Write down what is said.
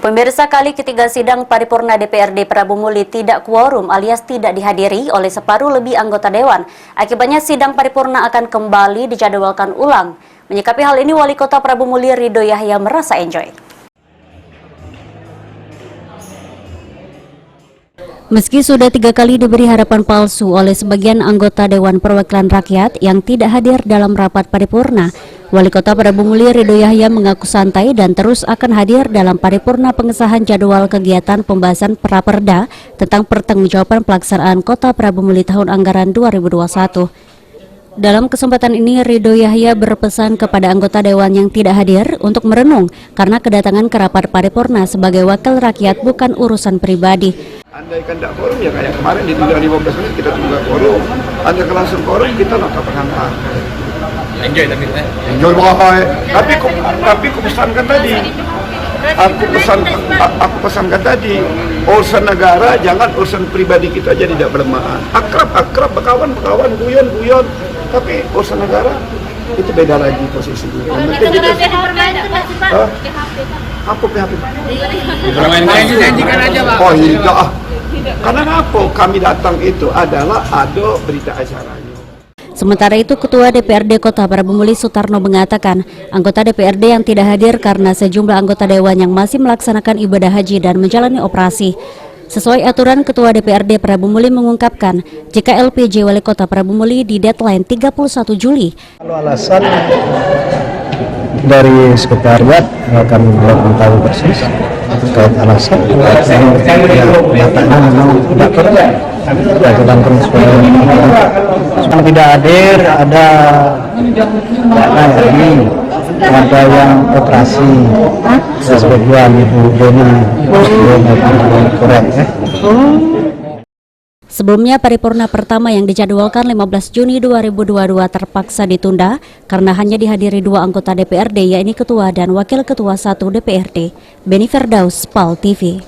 Pemirsa, kali ketiga sidang paripurna DPRD Prabu Muli tidak kuorum alias tidak dihadiri oleh separuh lebih anggota Dewan. Akibatnya sidang paripurna akan kembali dijadwalkan ulang. Menyikapi hal ini, Wali Kota Prabu Muli Ridho Yahya merasa enjoy. Meski sudah 3 kali diberi harapan palsu oleh sebagian anggota Dewan Perwakilan Rakyat yang tidak hadir dalam rapat paripurna, Wali Kota Prabu Muli Ridho Yahya mengaku santai dan terus akan hadir dalam paripurna pengesahan jadwal kegiatan pembahasan Praperda tentang pertanggungjawaban pelaksanaan Kota Prabu Muli tahun anggaran 2021. Dalam kesempatan ini, Ridho Yahya berpesan kepada anggota Dewan yang tidak hadir untuk merenung karena kedatangan ke rapat paripurna sebagai wakil rakyat bukan urusan pribadi. Andaikan tidak korum ya kayak kemarin di 15 menit kita tunggu korum. Andaikan langsung korum kita nota pengantar. Enjoy tapi enjoy banget. Tapi aku pesankan tadi. Aku pesankan tadi. Urusan negara jangan urusan pribadi kita jadi tidak berlemaan. Akrab, berkawan, guyon. Tapi urusan negara itu beda lagi posisinya. Apa PHP? Janjikan aja, Pak. Oh iya. Karena apa kami datang itu adalah ada berita acaranya. Sementara itu, Ketua DPRD Kota Prabu Muli Sutarno mengatakan anggota DPRD yang tidak hadir karena sejumlah anggota Dewan yang masih melaksanakan ibadah haji dan menjalani operasi. Sesuai aturan, Ketua DPRD Prabu Muli mengungkapkan jika LPJ Wali Kota Prabu Muli di deadline 31 Juli. Kalau alasan dari sekretariat kami belum tahu persis terkait alasan nyatanya memang tidak kerja yang tidak hadir ada yang operasi sebagian Ibu Deni korek Sebelumnya, paripurna pertama yang dijadwalkan 15 Juni 2022 terpaksa ditunda karena hanya dihadiri 2 anggota DPRD, yaitu Ketua dan Wakil Ketua 1 DPRD. Beni Firdaus, PAL TV.